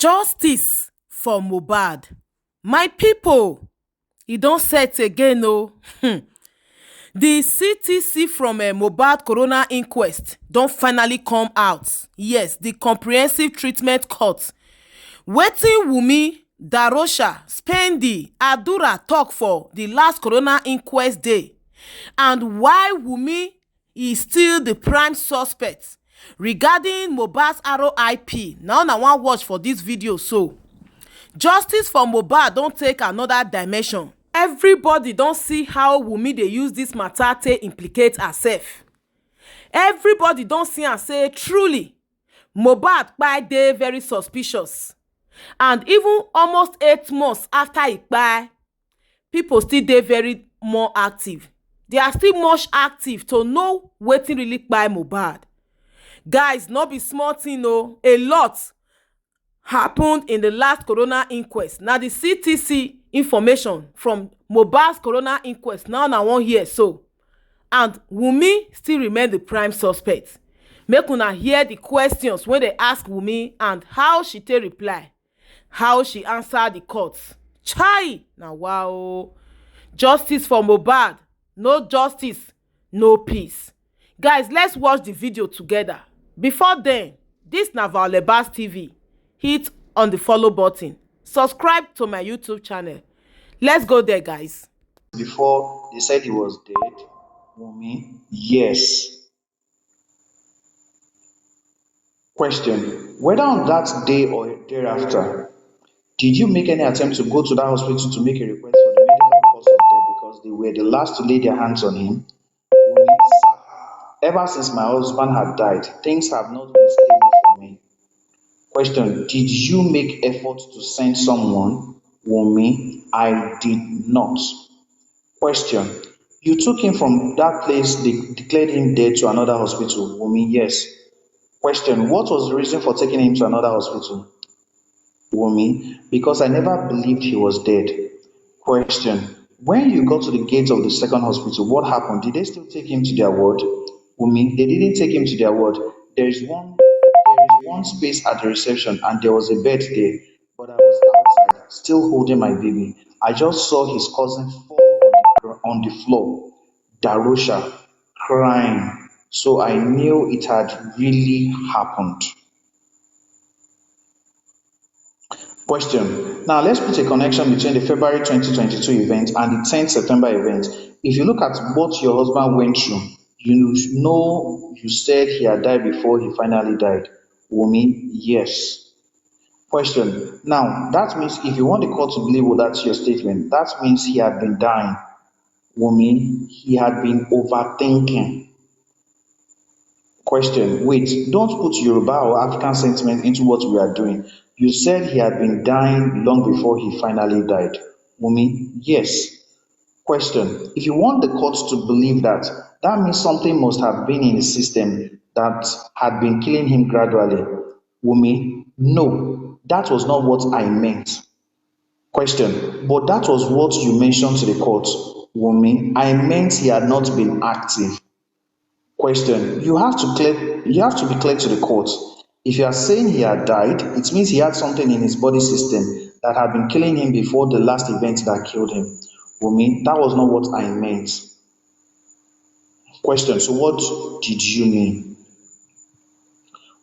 Justice for Mohbad. My people, e don set again o. The CTC from Mohbad Coroner Inquest don finally come out. Yes, the Comprehensive Treatment Court. Wetin Wummi, Darosha, Spendi, Adura talk for the last Coroner Inquest day, and why Wummi is still the prime suspect regarding Mohbad's RIP. Now una wan watch for this video so. Justice for Mohbad don take another dimension. Everybody don see how Wummi dey use this matter take implicate herself. Everybody don see am say truly Mohbad kpai dey very suspicious, and even almost 8 months after e kpai, people still dey very more active. They are still much active to know wetin really kpai Mohbad. Guys, no be small thing o. A lot happened in the last Coroner Inquest. Na the CTC information from Mohbad's Coroner Inquest now una wan hear so, and Wummi still remain the prime suspect. Make una hear the questions wey dey ask Wummi and how she take reply, how she answer the court. Chai, na wow. Justice for Mohbad. No justice, no peace. Guys, let's watch the video together. Before then, this na Wummi's TV. Hit on the follow button. Subscribe to my YouTube channel. Let's go there, guys. Before they said he was dead, Wummi, yes. Question: whether on that day or thereafter, did you make any attempt to go to that hospital to make a request for the medical cause of death because they were the last to lay their hands on him? Wummi, sir, ever since my husband had died, things have not been stable for me. Question: did you make efforts to send someone? Wummi, I did not. Question: you took him from that place they declared him dead to another hospital? Wummi, yes. Question: what was the reason for taking him to another hospital? Wummi, because I never believed he was dead. Question: when you got to the gates of the second hospital, what happened? Did they still take him to their ward? Wummi, they didn't take him to their ward. There is one space at the reception and there was a bed there, but I was outside, still holding my baby. I just saw his cousin fall on the floor, Darosha, crying. So I knew it had really happened. Question: now let's put a connection between the February 2022 event and the 10th September event. If you look at what your husband went through, you know you said he had died before he finally died. Wummi, yes. Question: now that means if you want the court to believe that's your statement, that means he had been dying. Wummi, he had been overthinking. Question: wait, don't put Yoruba or African sentiment into what we are doing. You said he had been dying long before he finally died. Wummi, yes. Question: if you want the court to believe that, that means something must have been in the system that had been killing him gradually. Wummi, no, that was not what I meant. Question: but that was what you mentioned to the court. Wummi, I meant he had not been active. Question: you have to be clear to the court. If you are saying he had died, it means he had something in his body system that had been killing him before the last event that killed him. Wummi, that was not what I meant. Question: so what did you mean?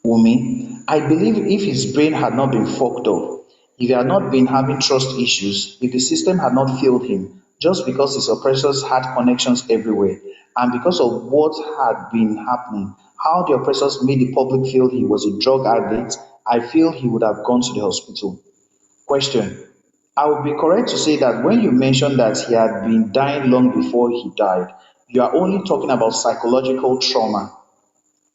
Wummi, I believe if his brain had not been fucked up, if he had not been having trust issues, if the system had not failed him, just because his oppressors had connections everywhere, and because of what had been happening, how the oppressors made the public feel he was a drug addict, I feel he would have gone to the hospital. Question: I would be correct to say that when you mentioned that he had been dying long before he died, you are only talking about psychological trauma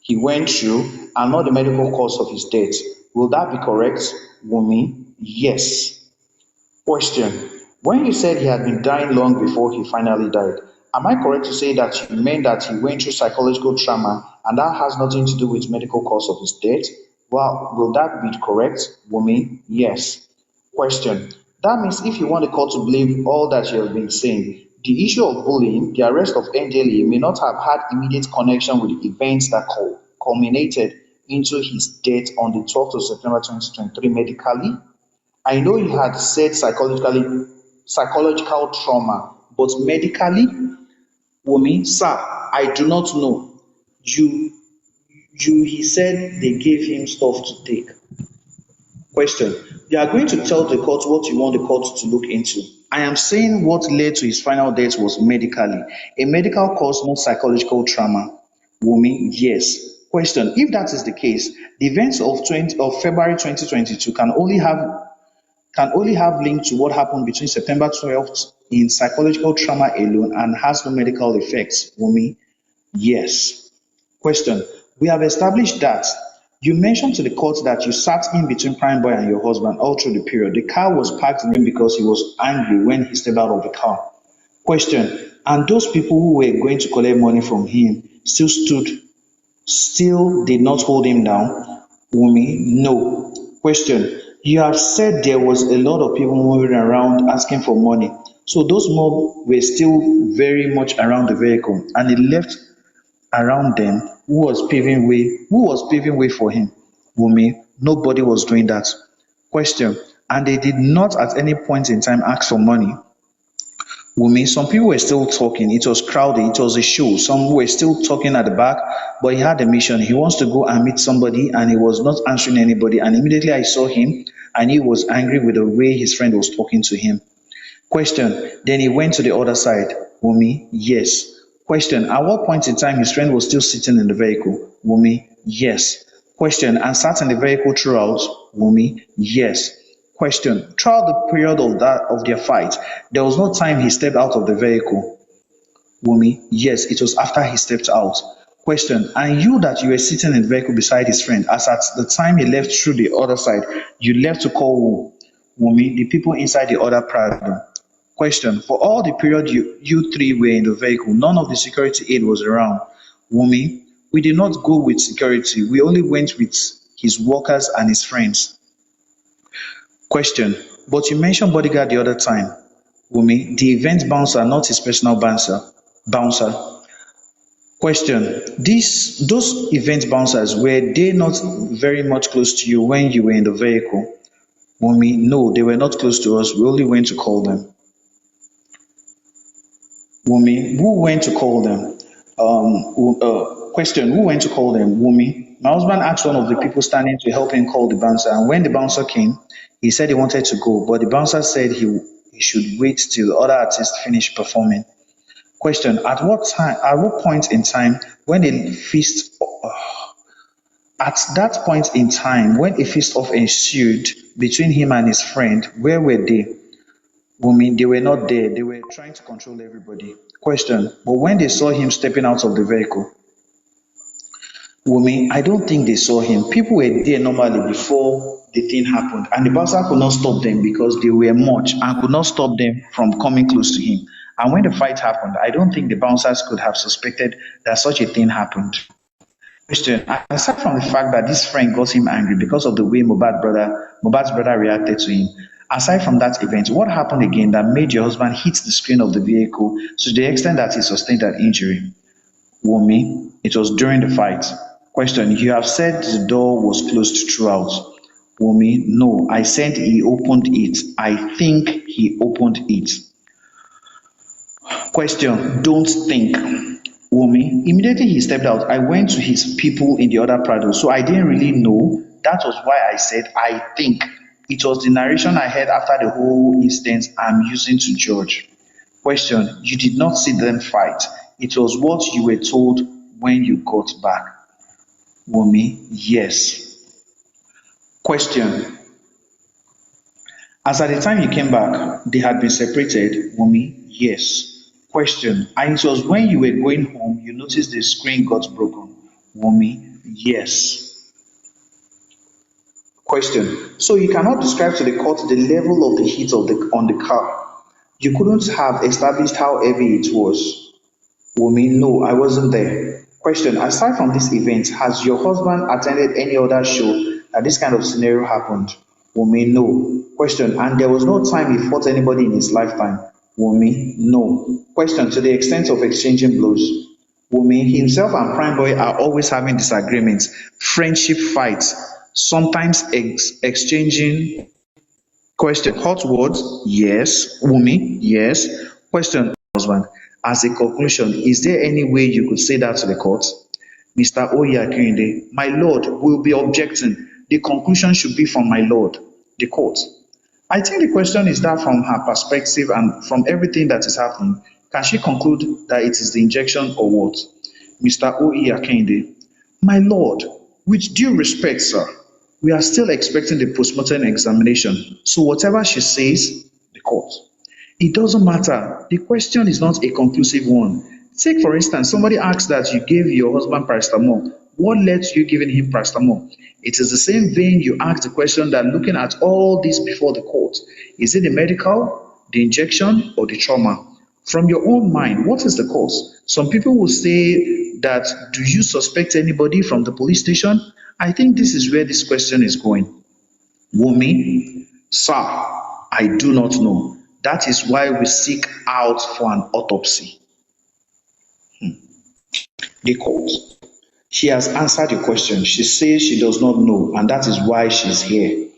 he went through and not the medical cause of his death. Will that be correct? Wummi, yes. Question: when you said he had been dying long before he finally died, am I correct to say that you meant that he went through psychological trauma and that has nothing to do with medical cause of his death? Well, will that be correct? Wummi, yes. Question: that means if you want the court to believe all that you have been saying, the issue of bullying, the arrest of NDLA may not have had immediate connection with the events that culminated into his death on the 12th of September 2023 medically? I know you had said psychological trauma, but medically, Wumi, sir, I do not know. You he said they gave him stuff to take. Question. You are going to tell the court what you want the court to look into. I am saying what led to his final death was medically. A medical cause, not psychological trauma. Wumi, yes. Question. If that is the case, the events of February 2022 can only have linked to what happened between September 12th in psychological trauma alone and has no medical effects. Wumi, yes. Question. We have established that you mentioned to the court that you sat in between Prime Boy and your husband all through the period. The car was parked in him because he was angry when he stepped out of the car. Question. And those people who were going to collect money from him still did not hold him down? Wumi, no. Question. You have said there was a lot of people moving around asking for money. So those mob were still very much around the vehicle, and he left around them. Who was paving way for him? Wumi, nobody was doing that. Question. And they did not at any point in time ask for money? Wumi, some people were still talking. It was crowded. It was a show. Some were still talking at the back, but he had a mission. He wants to go and meet somebody, and he was not answering anybody. And immediately I saw him, and he was angry with the way his friend was talking to him. Question. Then he went to the other side. Wumi, yes. Question. At what point in time his friend was still sitting in the vehicle? Wumi, yes. Question. And sat in the vehicle throughout? Wumi, yes. Question. Throughout the period of their fight, there was no time he stepped out of the vehicle? Wumi, yes, it was after he stepped out. Question. And you that you were sitting in the vehicle beside his friend, as at the time he left through the other side, you left to call who? Wumi, the people inside the other Prado. Question. For all the period you three were in the vehicle, none of the security aid was around? Wumi, we did not go with security. We only went with his workers and his friends. Question. But you mentioned bodyguard the other time. Wumi, the event bouncer, not his personal bouncer. Question. Those event bouncers, were they not very much close to you when you were in the vehicle? Wumi, no, they were not close to us. We only went to call them. Wumi, who went to call them? Question. Who went to call them? Wumi, my husband asked one of the people standing to help him call the bouncer, and when the bouncer came, he said he wanted to go, but the bouncer said he should wait till the other artists finish performing. Question. At what point in time when a feast off ensued between him and his friend, where were they? Wumi, they were not there. They were trying to control everybody. Question. But when they saw him stepping out of the vehicle? Wumi, I don't think they saw him. People were there normally before the thing happened, and the bouncer could not stop them because they were much and could not stop them from coming close to him. And when the fight happened, I don't think the bouncers could have suspected that such a thing happened. Question. Aside from the fact that this friend got him angry because of the way Mohbad's brother reacted to him, aside from that event, what happened again that made your husband hit the screen of the vehicle to the extent that he sustained an injury? Wumi, it was during the fight. Question. You have said the door was closed throughout. Wumi, no, I said he opened it. I think he opened it. Question. Don't think. Wumi, immediately he stepped out, I went to his people in the other Prado, so I didn't really know. That was why I said I think. It was the narration I heard after the whole incident I'm using to judge. Question. You did not see them fight. It was what you were told when you got back. Wumi, yes. Question. As at the time you came back, they had been separated. Wumi, yes. Question. And it was when you were going home, you noticed the screen got broken. Wumi, yes. Question. So you cannot describe to the court the level of the heat on the car. You couldn't have established how heavy it was. Wumi, no, I wasn't there. Question. Aside from this event, has your husband attended any other show that this kind of scenario happened? Wumi, no. Question. And there was no time he fought anybody in his lifetime? Wumi, no. Question. To the extent of exchanging blows? Wumi, himself and Prime Boy are always having disagreements, friendship fights, sometimes exchanging question. Hot words? Yes. Wumi? Yes. Question, husband. As a conclusion, is there any way you could say that to the court? Mr. Oyakrinde, my lord, will be objecting. The conclusion should be from my lord, the court. I think the question is that from her perspective and from everything that is happening, can she conclude that it is the injection or what? Mr. O.E. Akinde, my lord, with due respect, sir, we are still expecting the postmortem examination. So whatever she says, the court. It doesn't matter. The question is not a conclusive one. Take, for instance, somebody asks that you gave your husband paracetamol. What led to you giving him paracetamol? It is the same vein you ask the question that looking at all this before the court. Is it the medical, the injection, or the trauma? From your own mind, what is the cause? Some people will say that, do you suspect anybody from the police station? I think this is where this question is going. Wumi, sir, I do not know. That is why we seek out for an autopsy. The court. She has answered your question. She says she does not know, and that is why she's here.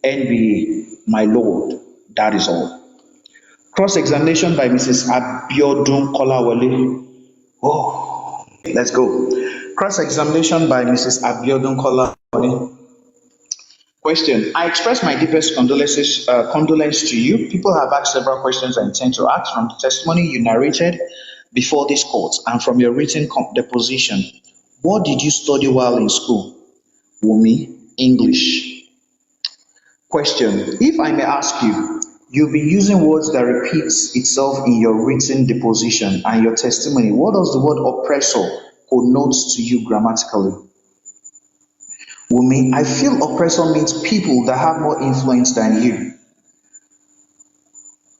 NBA, my lord, that is all. Cross-examination by Mrs. Abiodun Kolawole. Oh, let's go. Cross-examination by Mrs. Abiodun Kolawole. Question. I express my deepest condolence to you. People have asked several questions I intend to ask from the testimony you narrated before this court and from your written deposition. What did you study while in school? Wumi, English. Question. If I may ask you, you'll be using words that repeats itself in your written deposition and your testimony. What does the word oppressor connote to you grammatically? Wumi, I feel oppressor means people that have more influence than you.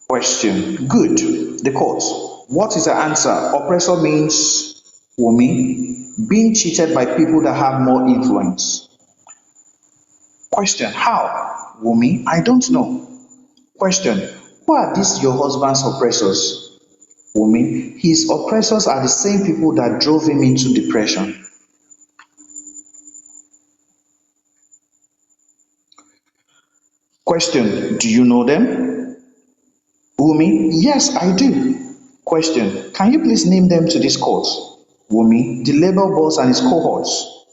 Question. Good. The court. What is the answer? Oppressor means, Wumi, being cheated by people that have more influence. Question. How? Wumi, I don't know. Question. Who are these your husband's oppressors? Wumi, his oppressors are the same people that drove him into depression. Question. Do you know them? Wumi, yes, I do. Question. Can you please name them to this court? Wumi, the label boss and his cohorts.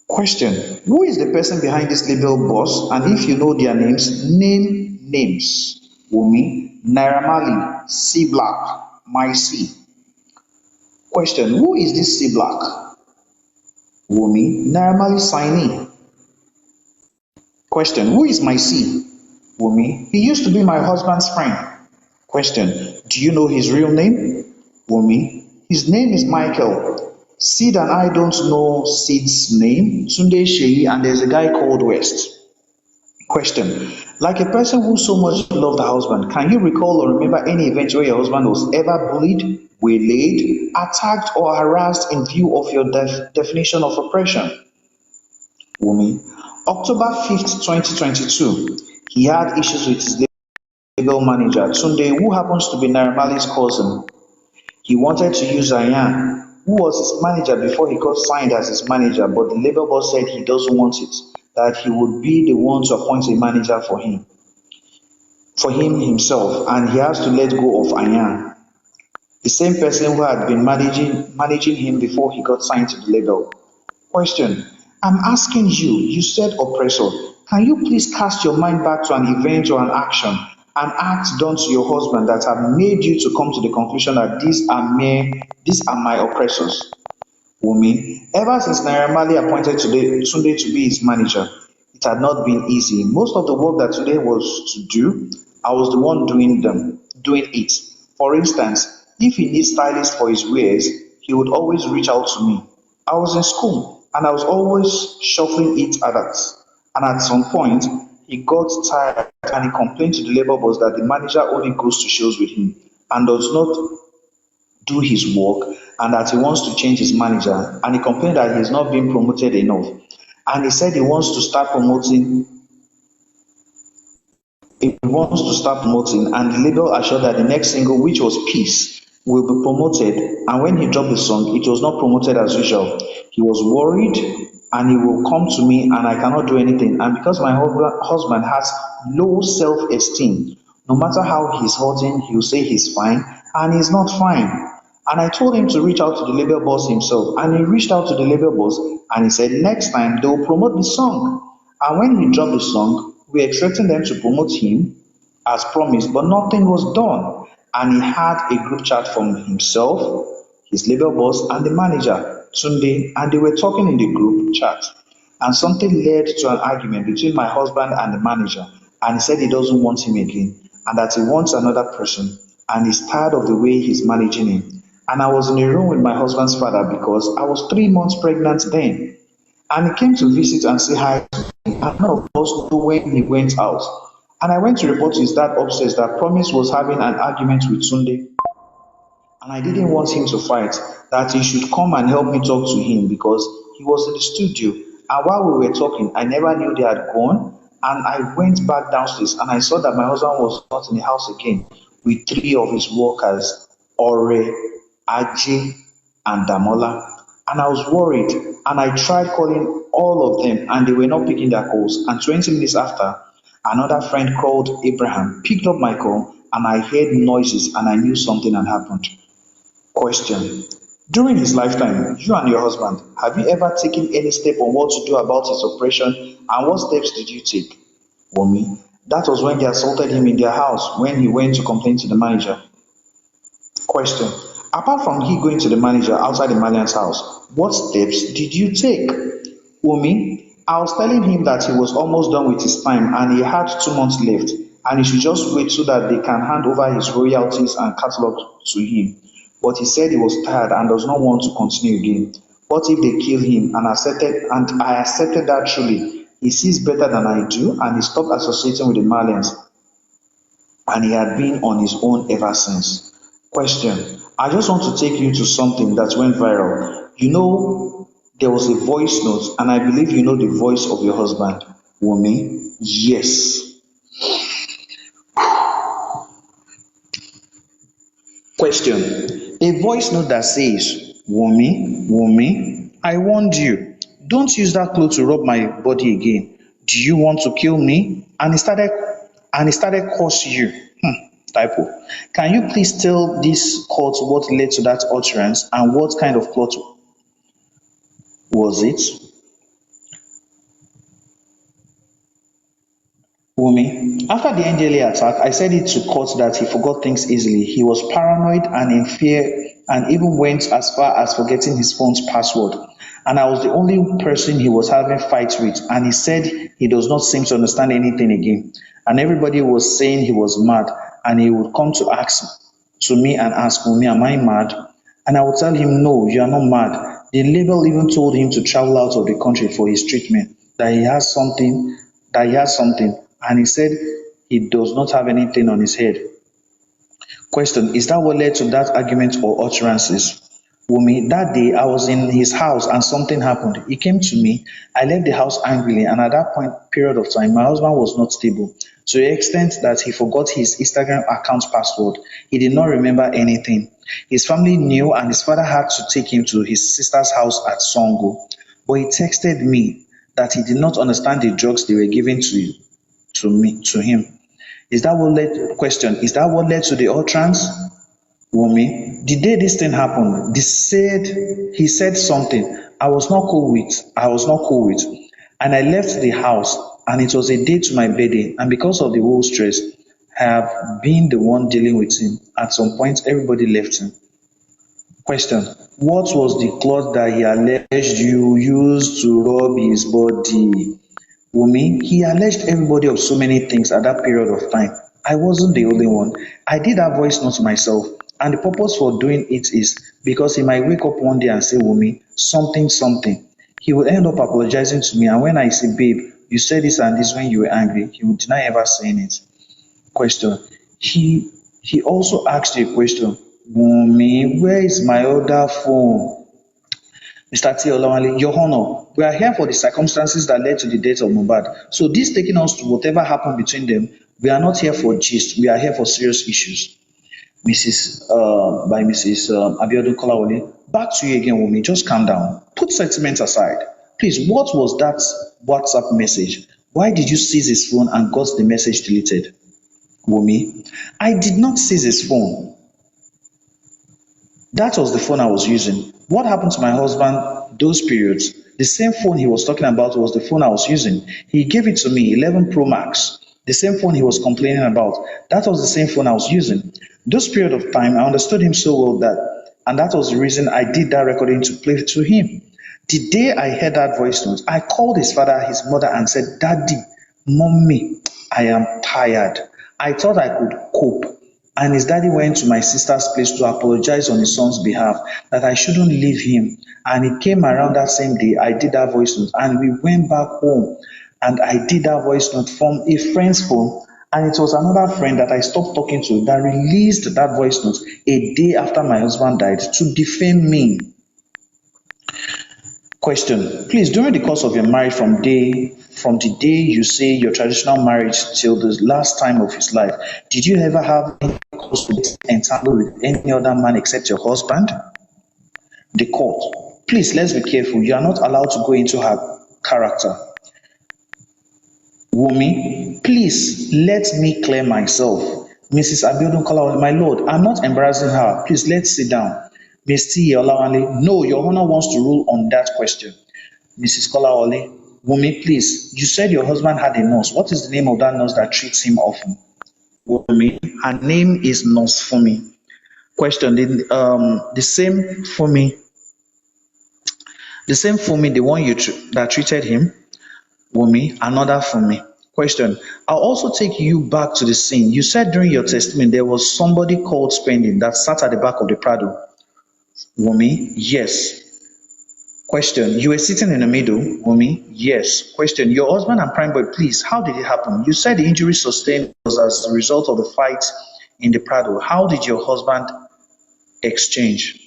Question. Who is the person behind this label boss? And if you know their names, name names. Wumi, Naira Marley, C Black, My C. Question. Who is this C Black? Wumi, Naira Marley signee. Question. Who is My C? Wumi, he used to be my husband's friend. Question. Do you know his real name? Wumi, his name is Michael. Sid and I don't know Sid's name, Tunde Sheyi, and there's a guy called West. Question. Like a person who so much loved the husband, can you recall or remember any event where your husband was ever bullied, waylaid, attacked, or harassed in view of your definition of oppression? Wumi, October 5th, 2022, he had issues with his label manager, Tunde, who happens to be Naira Marley's cousin. He wanted to use Ayan, who was his manager before he got signed as his manager, but the label boss said he doesn't want it, that he would be the one to appoint a manager for him himself, and he has to let go of Ayan, the same person who had been managing him before he got signed to the label. Question. I'm asking you, you said oppressor. Can you please cast your mind back to an event or an action, an act done to your husband that have made you to come to the conclusion that these are my oppressors? Wumi, ever since Naira Marley appointed Tunde to be his manager, it had not been easy. Most of the work that Tunde was to do, I was the one doing it. For instance, if he needs stylists for his wares, he would always reach out to me. I was in school and I was always shuffling it at that. And at some point, he got tired and he complained to the labor boss that the manager only goes to shows with him and does not do his work, and that he wants to change his manager. And he complained that he's not being promoted enough. And he said he wants to start promoting. And the label assured that the next single, which was Peace, will be promoted, and when he dropped the song, it was not promoted as usual. He was worried, and he will come to me and I cannot do anything. And because my husband has low self-esteem, no matter how he's hurting, he'll say he's fine, and he's not fine. And I told him to reach out to the label boss himself, and he reached out to the label boss, and he said next time they'll promote the song. And when he dropped the song, we were expecting them to promote him as promised, but nothing was done. And he had a group chat from himself, his label boss, and the manager, Tunde, and they were talking in the group chat. And something led to an argument between my husband and the manager. And he said he doesn't want him again, and that he wants another person, and he's tired of the way he's managing him. And I was in a room with my husband's father because I was 3 months pregnant then. And he came to visit and say hi to me, and none of us knew when he went out. And I went to report to his dad upstairs that Promise was having an argument with Tunde, and I didn't want him to fight, that he should come and help me talk to him because he was in the studio. And while we were talking, I never knew they had gone. And I went back downstairs and I saw that my husband was not in the house again with three of his workers, Ore, Aji, and Damola. And I was worried, and I tried calling all of them and they were not picking their calls. And 20 minutes after, another friend called Abraham picked up my call, and I heard noises and I knew something had happened. Question. During his lifetime, you and your husband, have you ever taken any step on what to do about his oppression, and what steps did you take? Wummi. That was when they assaulted him in their house when he went to complain to the manager. Question. Apart from he going to the manager outside the Malian's house, what steps did you take? Wummi. I was telling him that he was almost done with his time and he had 2 months left, and he should just wait so that they can hand over his royalties and catalog to him. But he said he was tired and does not want to continue again. What if they kill him? And I accepted that truly. He sees better than I do, and he stopped associating with the Malians, and he had been on his own ever since. Question. I just want to take you to something that went viral. You know, there was a voice note, and I believe you know the voice of your husband, Wummi. Yes. Question. A voice note that says, Wummi, I warned you. Don't use that cloth to rub my body again. Do you want to kill me? And he started curse you. Typo. Can you please tell this court what led to that utterance and what kind of cloth was it? Wummi. After the NDLA attack, I said it to court that he forgot things easily. He was paranoid and in fear, and even went as far as forgetting his phone's password. And I was the only person he was having fights with, and he said he does not seem to understand anything again. And everybody was saying he was mad, and he would come to me and ask, Wummi, am I mad? And I would tell him, no, you are not mad. The label even told him to travel out of the country for his treatment, that he has something, and he said he does not have anything on his head. Question. Is that what led to that argument or utterances? Wummi. That day I was in his house and something happened. He came to me. I left the house angrily, and at that period of time, my husband was not stable to the extent that he forgot his Instagram account password. He did not remember anything. His family knew, and his father had to take him to his sister's house at Songo. But he texted me that he did not understand the drugs they were giving to him. Is that what led to the utterance? Wummi. The day this thing happened, he said something I was not cool with. And I left the house, and it was a day to my birthday, and because of the whole stress, I have been the one dealing with him. At some point, everybody left him. Question. What was the cloth that he alleged you used to rub his body? Wummi. He alleged everybody of so many things at that period of time. I wasn't the only one. I did that voice note myself, and the purpose for doing it is because he might wake up one day and say, Wummi, something. He will end up apologizing to me, and when I say, babe, you said this and this when you were angry, he would deny ever saying it. Question. He also asked you a question. Wummi, where is my other phone? Mr. T. Olawale, Your Honor, we are here for the circumstances that led to the death of Mohbad. So this taking us to whatever happened between them, we are not here for gist. We are here for serious issues. Mrs. Abiodun Kolawole. Back to you again, Wumi. Just calm down. Put sentiments aside. Please, what was that WhatsApp message? Why did you seize his phone and got the message deleted? Wumi, I did not seize his phone. That was the phone I was using. What happened to my husband those periods? The same phone he was talking about was the phone I was using. He gave it to me, 11 Pro Max. The same phone he was complaining about. That was the same phone I was using. Those period of time, I understood him so well and that was the reason I did that recording to play to him. The day I heard that voice note, I called his father, his mother, and said, Daddy, Mommy, I am tired. I thought I could cope. And his daddy went to my sister's place to apologize on his son's behalf that I shouldn't leave him. And it came around that same day. I did that voice note and we went back home and I did that voice note from a friend's phone. And it was another friend that I stopped talking to that released that voice note a day after my husband died to defame me. Question. Please, during the course of your marriage from the day you say your traditional marriage till the last time of his life, did you ever have any cause to get entangled with any other man except your husband? The court. Please, let's be careful. You are not allowed to go into her character. Wumi, please let me clear myself. Mrs. Abiodun Kolawole, my lord, I'm not embarrassing her. Please, let's sit down. Mr. Olawale, no, your honor wants to rule on that question. Mrs. Kolawole, Wumi, please, you said your husband had a nurse. What is the name of that nurse that treats him often? Wumi, her name is Nurse Fumi. Question, the same Fumi, the one that treated him? Wumi, another Fumi. Question, I'll also take you back to the scene. You said during your testimony there was somebody called Spending that sat at the back of the Prado. Wumi, yes. Question, you were sitting in the middle. Wumi, yes. Question, your husband and prime boy, please, how did it happen? You said the injury sustained was as a result of the fight in the Prado. How did your husband exchange?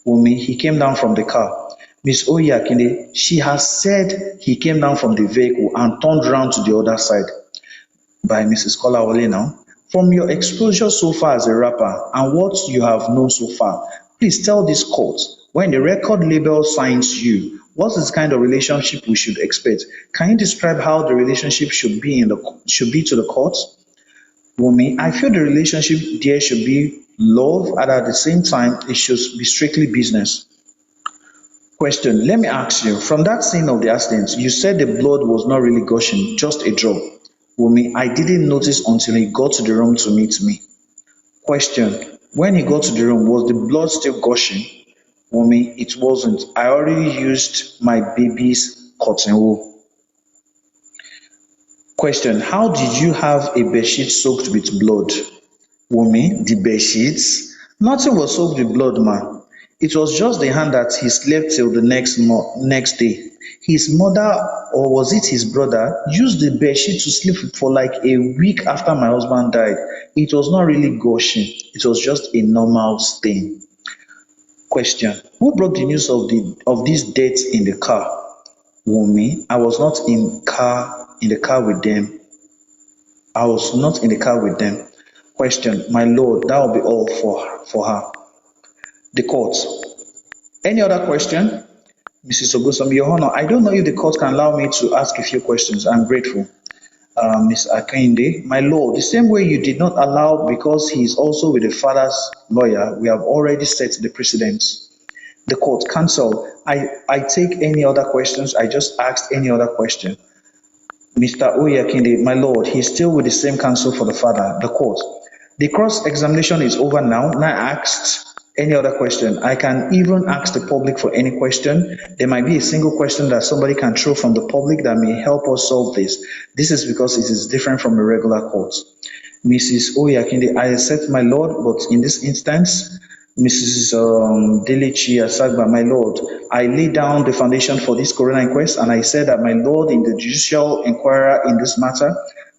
Wumi, he came down from the car. Miss Oyakinde, she has said he came down from the vehicle and turned around to the other side. By Mrs. Kolawole now. From your exposure so far as a rapper and what you have known so far, please tell this court, when the record label signs you, what is the kind of relationship we should expect? Can you describe how the relationship should be to the court? Wumi, I feel the relationship there should be love, and at the same time, it should be strictly business. Question, let me ask you, from that scene of the accident, you said the blood was not really gushing, just a drop. Wumi, I didn't notice until he got to the room to meet me. Question, when he got to the room, was the blood still gushing? Wumi, it wasn't. I already used my baby's cotton wool. Question, how did you have a bedsheet soaked with blood? Wumi, the bedsheets? Nothing was soaked with blood, man. It was just the hand that he slept till the next day. His mother, or was it his brother, used the bedsheet to sleep for like a week after my husband died. It was not really gushing. It was just a normal stain. Question, who brought the news of this death in the car? Wumi, I was not in the car with them. I was not in the car with them. Question, my lord, that will be all for her. The court. Any other question? Mrs. Ogunsami, Your Honor, I don't know if the court can allow me to ask a few questions. I'm grateful. Ms. Akinde, my lord, the same way you did not allow because he is also with the father's lawyer, we have already set the precedents. The court, counsel, I take any other questions. I just asked any other question. Mr. Oyakinde, my lord, he's still with the same counsel for the father. The court, the cross-examination is over now. Now I asked any other question. I can even ask the public for any question. There might be a single question that somebody can throw from the public that may help us solve this. This is because it is different from a regular court. Mrs. Oyakinde, I accept, my lord, but in this instance, Mrs. Delechi Asagba, my lord, I laid down the foundation for this coroner inquest, and I said that, my lord, in the judicial inquirer in this matter,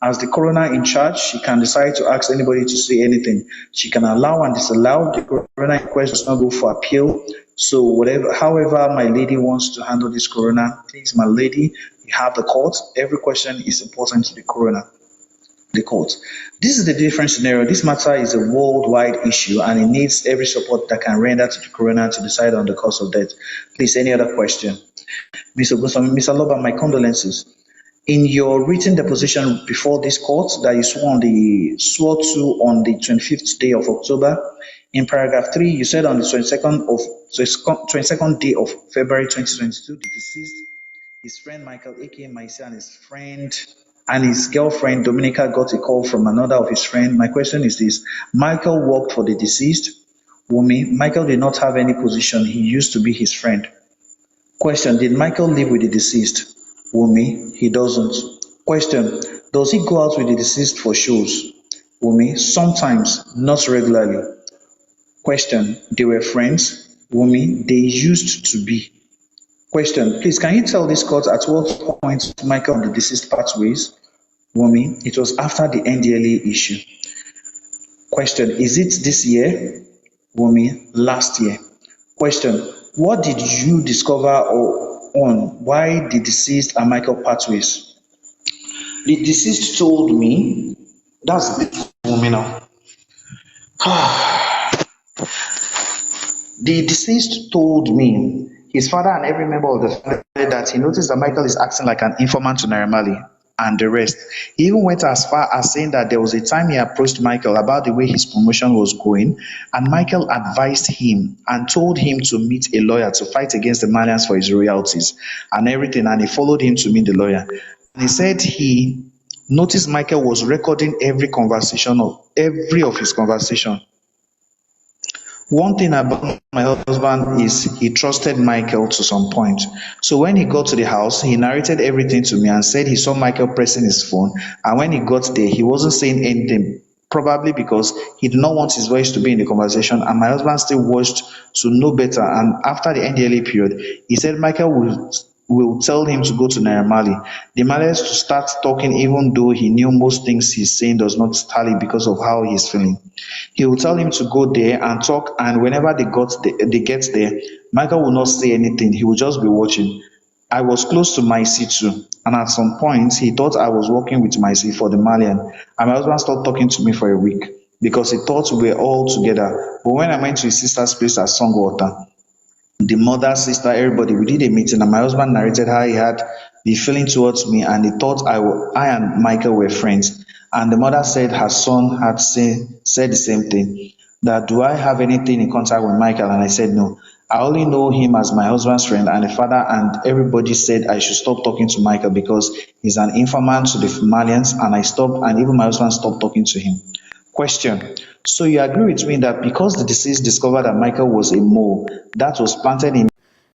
as the coroner in charge, she can decide to ask anybody to say anything. She can allow and disallow. The coroner inquest does not go for appeal. So however my lady wants to handle this coroner, please, my lady, you have the court. Every question is important to the coroner. the court. This is the different scenario. This matter is a worldwide issue and it needs every support that can render to the coroner to decide on the cause of death. Please, any other question? Mr. Goswami, Mr. Loba, my condolences. In your written deposition before this court that you swore to on the 25th day of October, in paragraph 3, you said on the 22nd day of February 2022, the deceased, his friend Michael, aka Maisi, and his girlfriend Dominica got a call from another of his friends. My question is this: Michael worked for the deceased, Wummi. Michael did not have any position. He used to be his friend. Question: did Michael live with the deceased? Wummi: he doesn't. Question: does he go out with the deceased for shows? Wummi: sometimes, not regularly. Question: they were friends? Wummi: they used to be. Question: please, can you tell this court at what point Michael and the deceased parted ways? Wummi: it was after the NDLA issue. Question: is it this year? Wummi: last year. Question: what did you discover on why the deceased and Michael parted ways? The deceased told me, that's Wummi now. The deceased told me, his father and every member of the family, that he noticed that Michael is acting like an informant to Naira Marley and the rest. He even went as far as saying that there was a time he approached Michael about the way his promotion was going, and Michael advised him and told him to meet a lawyer to fight against the Malians for his royalties and everything, and he followed him to meet the lawyer. And he said he noticed Michael was recording every of his conversation. One thing about my husband is he trusted Michael to some point. So when he got to the house, he narrated everything to me and said he saw Michael pressing his phone. And when he got there, he wasn't saying anything, probably because he did not want his voice to be in the conversation. And my husband still watched to know better. And after the NDLA period, he said Michael will tell him to go to Naira Marley. The managed to start talking even though he knew most things he's saying does not tally because of how he's feeling. He will tell him to go there and talk, and whenever they get there, Michael will not say anything. He will just be watching. I was close to Maisi too, and at some point he thought I was working with Maisi for the Malian, and my husband stopped talking to me for a week because he thought we were all together. But when I went to his sister's place at Songwater, the mother, sister, everybody, we did a meeting, and my husband narrated how he had the feeling towards me and he thought I and Michael were friends. And the mother said her son had said the same thing, that do I have anything in contact with Michael? And I said no. I only know him as my husband's friend and the father, and everybody said I should stop talking to Michael because he's an informant to the Malians, and I stopped, and even my husband stopped talking to him. Question: so you agree with me that because the deceased discovered that Michael was a mole, that was planted in